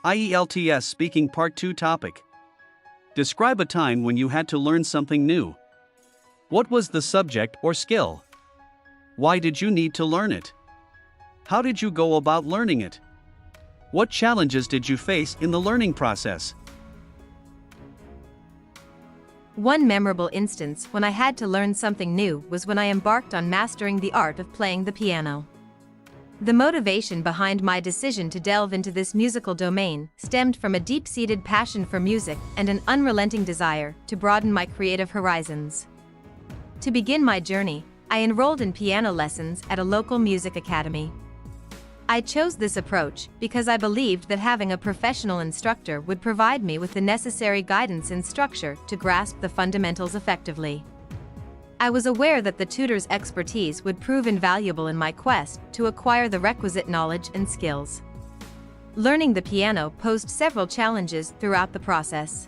IELTS Speaking Part 2 Topic. Describe a time when you had to learn something new. What was the subject or skill? Why did you need to learn it? How did you go about learning it? What challenges did you face in the learning process? One memorable instance when I had to learn something new was when I embarked on mastering the art of playing the piano. The motivation behind my decision to delve into this musical domain stemmed from a deep-seated passion for music and an unrelenting desire to broaden my creative horizons. To begin my journey, I enrolled in piano lessons at a local music academy. I chose this approach because I believed that having a professional instructor would provide me with the necessary guidance and structure to grasp the fundamentals effectively. I was aware that the tutor's expertise would prove invaluable in my quest to acquire the requisite knowledge and skills. Learning the piano posed several challenges throughout the process.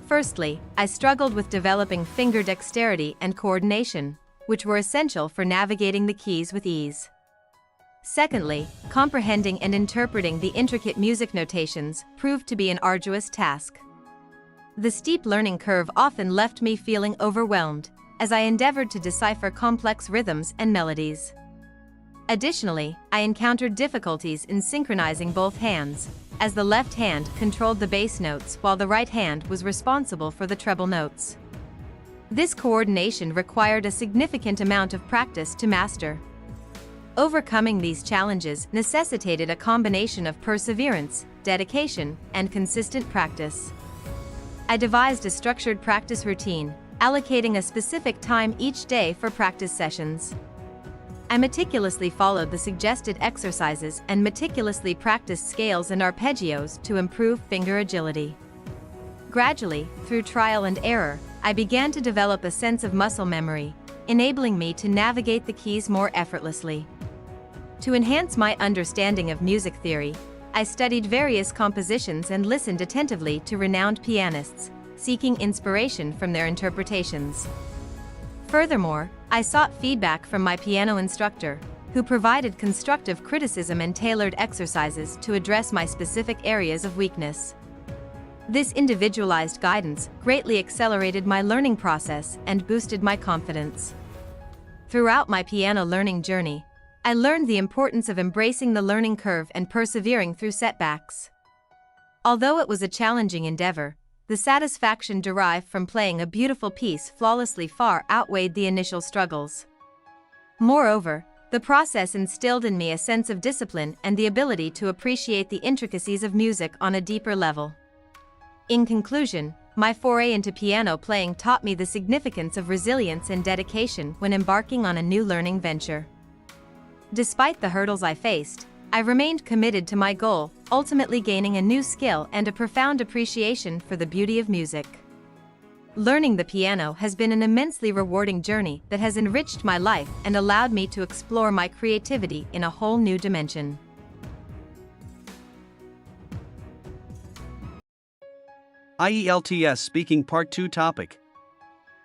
Firstly, I struggled with developing finger dexterity and coordination, which were essential for navigating the keys with ease. Secondly, comprehending and interpreting the intricate music notations proved to be an arduous task. The steep learning curve often left me feeling overwhelmed, as I endeavored to decipher complex rhythms and melodies. Additionally, I encountered difficulties in synchronizing both hands, as the left hand controlled the bass notes while the right hand was responsible for the treble notes. This coordination required a significant amount of practice to master. Overcoming these challenges necessitated a combination of perseverance, dedication, and consistent practice. I devised a structured practice routine, allocating a specific time each day for practice sessions. I meticulously followed the suggested exercises and meticulously practiced scales and arpeggios to improve finger agility. Gradually, through trial and error, I began to develop a sense of muscle memory, enabling me to navigate the keys more effortlessly. To enhance my understanding of music theory, I studied various compositions and listened attentively to renowned pianists, seeking inspiration from their interpretations. Furthermore, I sought feedback from my piano instructor, who provided constructive criticism and tailored exercises to address my specific areas of weakness. This individualized guidance greatly accelerated my learning process and boosted my confidence. Throughout my piano learning journey, I learned the importance of embracing the learning curve and persevering through setbacks. Although it was a challenging endeavor, the satisfaction derived from playing a beautiful piece flawlessly far outweighed the initial struggles. Moreover, the process instilled in me a sense of discipline and the ability to appreciate the intricacies of music on a deeper level. In conclusion, my foray into piano playing taught me the significance of resilience and dedication when embarking on a new learning venture. Despite the hurdles I faced, I remained committed to my goal, ultimately gaining a new skill and a profound appreciation for the beauty of music. Learning the piano has been an immensely rewarding journey that has enriched my life and allowed me to explore my creativity in a whole new dimension. IELTS Speaking Part 2 Topic.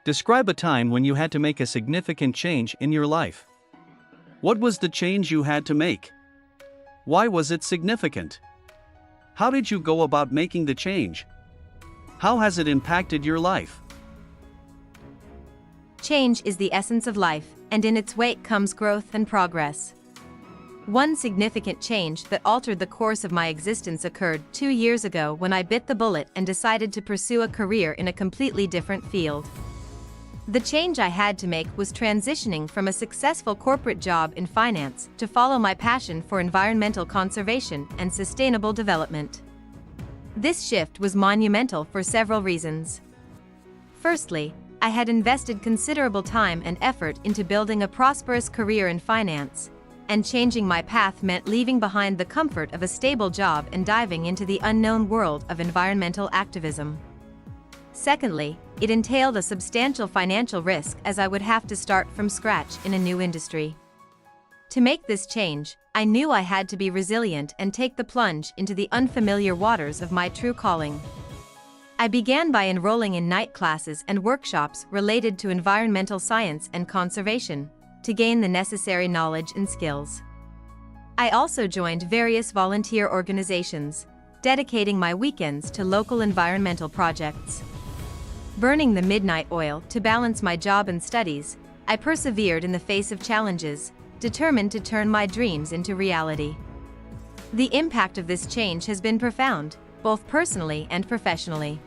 Describe a time when you had to make a significant change in your life. What was the change you had to make? Why was it significant? How did you go about making the change? How has it impacted your life? Change is the essence of life, and in its wake comes growth and progress. One significant change that altered the course of my existence occurred 2 years ago when I bit the bullet and decided to pursue a career in a completely different field. The change I had to make was transitioning from a successful corporate job in finance to follow my passion for environmental conservation and sustainable development. This shift was monumental for several reasons. Firstly, I had invested considerable time and effort into building a prosperous career in finance, and changing my path meant leaving behind the comfort of a stable job and diving into the unknown world of environmental activism. Secondly, it entailed a substantial financial risk as I would have to start from scratch in a new industry. To make this change, I knew I had to be resilient and take the plunge into the unfamiliar waters of my true calling. I began by enrolling in night classes and workshops related to environmental science and conservation, to gain the necessary knowledge and skills. I also joined various volunteer organizations, dedicating my weekends to local environmental projects. Burning the midnight oil to balance my job and studies, I persevered in the face of challenges, determined to turn my dreams into reality. The impact of this change has been profound, both personally and professionally.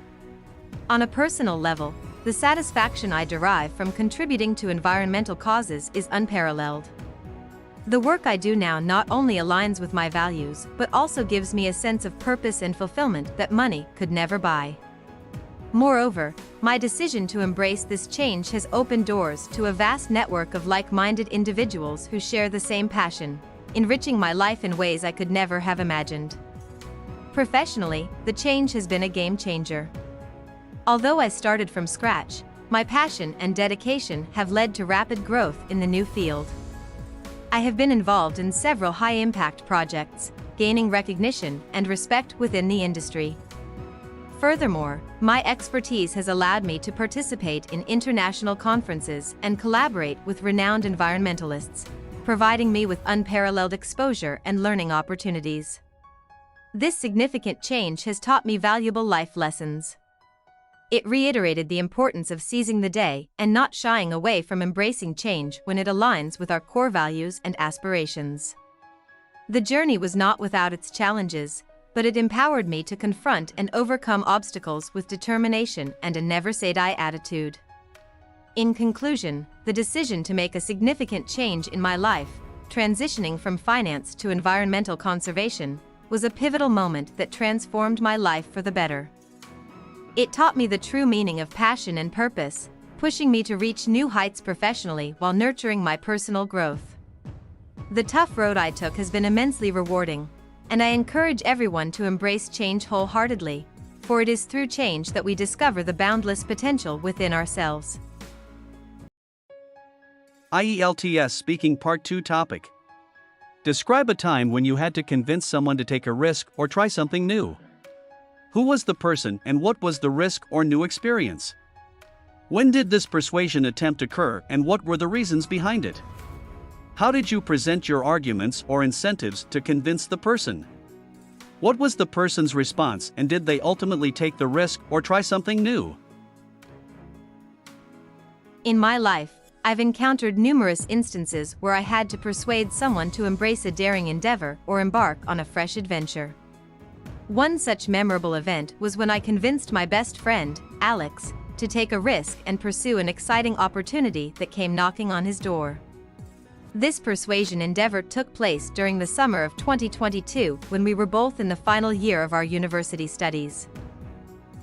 On a personal level, the satisfaction I derive from contributing to environmental causes is unparalleled. The work I do now not only aligns with my values but also gives me a sense of purpose and fulfillment that money could never buy. Moreover, my decision to embrace this change has opened doors to a vast network of like-minded individuals who share the same passion, enriching my life in ways I could never have imagined. Professionally, the change has been a game changer. Although I started from scratch, my passion and dedication have led to rapid growth in the new field. I have been involved in several high-impact projects, gaining recognition and respect within the industry. Furthermore, my expertise has allowed me to participate in international conferences and collaborate with renowned environmentalists, providing me with unparalleled exposure and learning opportunities. This significant change has taught me valuable life lessons. It reiterated the importance of seizing the day and not shying away from embracing change when it aligns with our core values and aspirations. The journey was not without its challenges, but it empowered me to confront and overcome obstacles with determination and a never-say-die attitude. In conclusion, the decision to make a significant change in my life, transitioning from finance to environmental conservation, was a pivotal moment that transformed my life for the better. It taught me the true meaning of passion and purpose, pushing me to reach new heights professionally while nurturing my personal growth. The tough road I took has been immensely rewarding, and I encourage everyone to embrace change wholeheartedly, for it is through change that we discover the boundless potential within ourselves. IELTS Speaking Part 2 Topic. Describe a time when you had to convince someone to take a risk or try something new. Who was the person and what was the risk or new experience? When did this persuasion attempt occur and what were the reasons behind it? How did you present your arguments or incentives to convince the person? What was the person's response and did they ultimately take the risk or try something new? In my life, I've encountered numerous instances where I had to persuade someone to embrace a daring endeavor or embark on a fresh adventure. One such memorable event was when I convinced my best friend, Alex, to take a risk and pursue an exciting opportunity that came knocking on his door. This persuasion endeavor took place during the summer of 2022 when we were both in the final year of our university studies.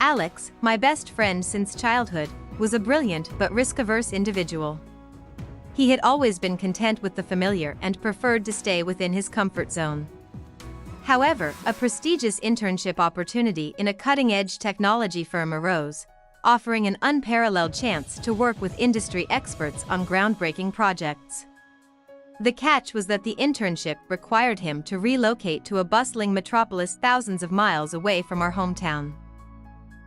Alex, my best friend since childhood, was a brilliant but risk-averse individual. He had always been content with the familiar and preferred to stay within his comfort zone. However, a prestigious internship opportunity in a cutting-edge technology firm arose, offering an unparalleled chance to work with industry experts on groundbreaking projects. The catch was that the internship required him to relocate to a bustling metropolis thousands of miles away from our hometown.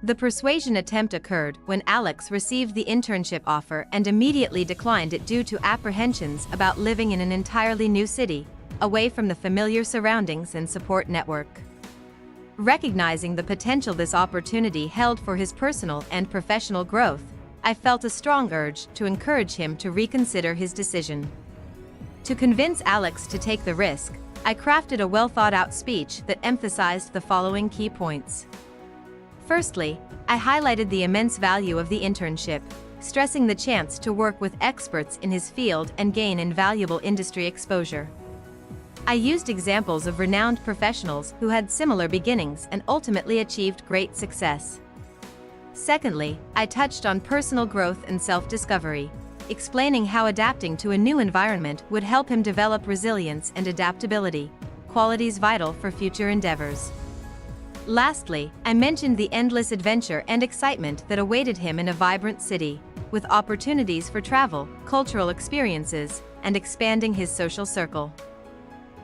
The persuasion attempt occurred when Alex received the internship offer and immediately declined it due to apprehensions about living in an entirely new city, away from the familiar surroundings and support network. Recognizing the potential this opportunity held for his personal and professional growth, I felt a strong urge to encourage him to reconsider his decision. To convince Alex to take the risk, I crafted a well-thought-out speech that emphasized the following key points. Firstly, I highlighted the immense value of the internship, stressing the chance to work with experts in his field and gain invaluable industry exposure. I used examples of renowned professionals who had similar beginnings and ultimately achieved great success. Secondly, I touched on personal growth and self-discovery, explaining how adapting to a new environment would help him develop resilience and adaptability, qualities vital for future endeavors. Lastly, I mentioned the endless adventure and excitement that awaited him in a vibrant city, with opportunities for travel, cultural experiences, and expanding his social circle.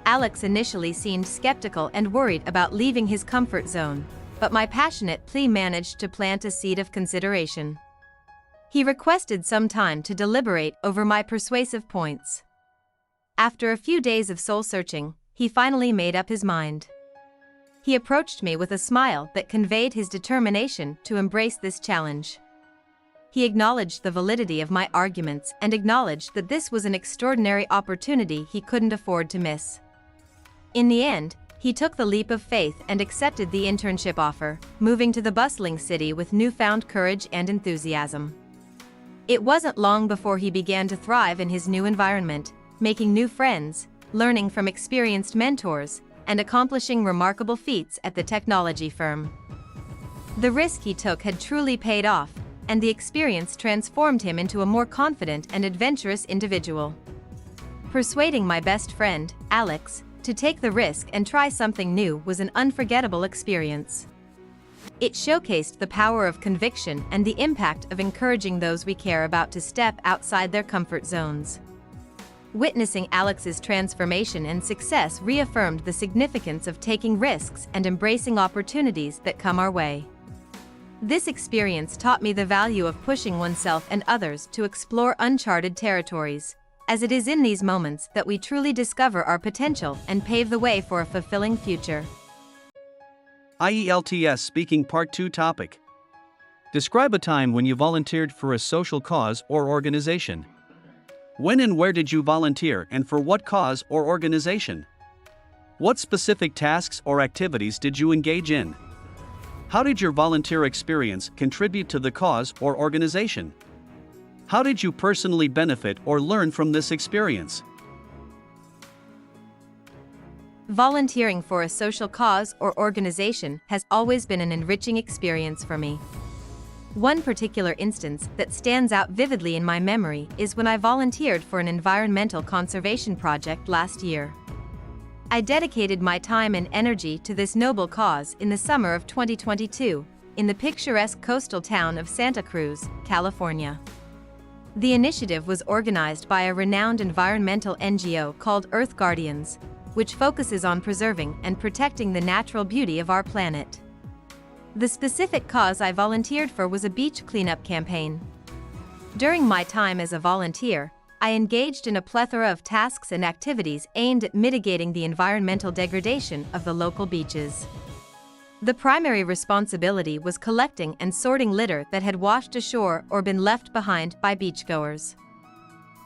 Alex initially seemed skeptical and worried about leaving his comfort zone, but my passionate plea managed to plant a seed of consideration. He requested some time to deliberate over my persuasive points. After a few days of soul-searching, he finally made up his mind. He approached me with a smile that conveyed his determination to embrace this challenge. He acknowledged the validity of my arguments and acknowledged that this was an extraordinary opportunity he couldn't afford to miss. In the end, he took the leap of faith and accepted the internship offer, moving to the bustling city with newfound courage and enthusiasm. It wasn't long before he began to thrive in his new environment, making new friends, learning from experienced mentors, and accomplishing remarkable feats at the technology firm. The risk he took had truly paid off, and the experience transformed him into a more confident and adventurous individual. Persuading my best friend, Alex, to take the risk and try something new was an unforgettable experience. It showcased the power of conviction and the impact of encouraging those we care about to step outside their comfort zones. Witnessing Alex's transformation and success reaffirmed the significance of taking risks and embracing opportunities that come our way. This experience taught me the value of pushing oneself and others to explore uncharted territories, as it is in these moments that we truly discover our potential and pave the way for a fulfilling future. IELTS Speaking Part 2 Topic. Describe a time when you volunteered for a social cause or organization. When and where did you volunteer, and for what cause or organization? What specific tasks or activities did you engage in? How did your volunteer experience contribute to the cause or organization? How did you personally benefit or learn from this experience? Volunteering for a social cause or organization has always been an enriching experience for me. One particular instance that stands out vividly in my memory is when I volunteered for an environmental conservation project last year. I dedicated my time and energy to this noble cause in the summer of 2022, in the picturesque coastal town of Santa Cruz, California. The initiative was organized by a renowned environmental NGO called Earth Guardians, which focuses on preserving and protecting the natural beauty of our planet. The specific cause I volunteered for was a beach cleanup campaign. During my time as a volunteer, I engaged in a plethora of tasks and activities aimed at mitigating the environmental degradation of the local beaches. The primary responsibility was collecting and sorting litter that had washed ashore or been left behind by beachgoers.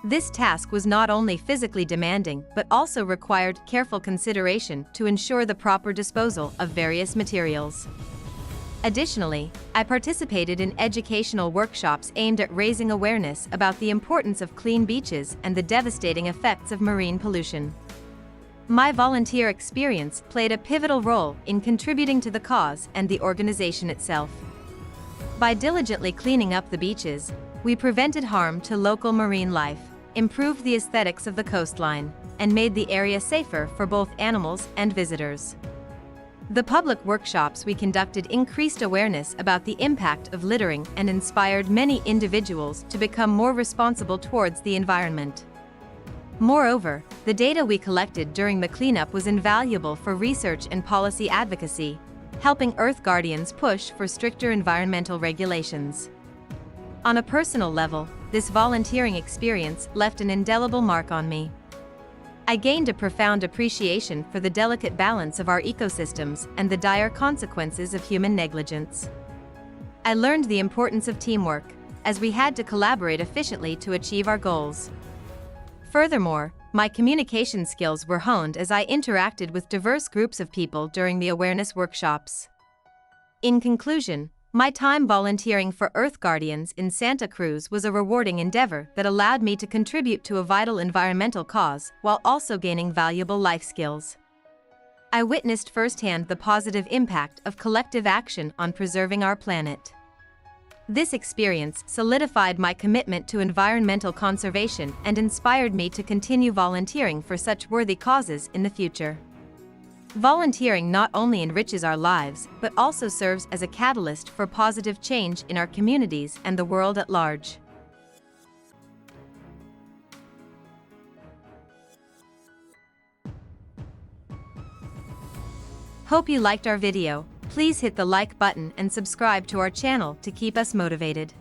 This task was not only physically demanding but also required careful consideration to ensure the proper disposal of various materials. Additionally, I participated in educational workshops aimed at raising awareness about the importance of clean beaches and the devastating effects of marine pollution. My volunteer experience played a pivotal role in contributing to the cause and the organization itself. By diligently cleaning up the beaches, we prevented harm to local marine life, improved the aesthetics of the coastline, and made the area safer for both animals and visitors. The public workshops we conducted increased awareness about the impact of littering and inspired many individuals to become more responsible towards the environment. Moreover, the data we collected during the cleanup was invaluable for research and policy advocacy, helping Earth Guardians push for stricter environmental regulations. On a personal level, this volunteering experience left an indelible mark on me. I gained a profound appreciation for the delicate balance of our ecosystems and the dire consequences of human negligence. I learned the importance of teamwork, as we had to collaborate efficiently to achieve our goals. Furthermore, my communication skills were honed as I interacted with diverse groups of people during the awareness workshops. In conclusion, my time volunteering for Earth Guardians in Santa Cruz was a rewarding endeavor that allowed me to contribute to a vital environmental cause while also gaining valuable life skills. I witnessed firsthand the positive impact of collective action on preserving our planet. This experience solidified my commitment to environmental conservation and inspired me to continue volunteering for such worthy causes in the future. Volunteering not only enriches our lives, but also serves as a catalyst for positive change in our communities and the world at large. Hope you liked our video. Please hit the like button and subscribe to our channel to keep us motivated.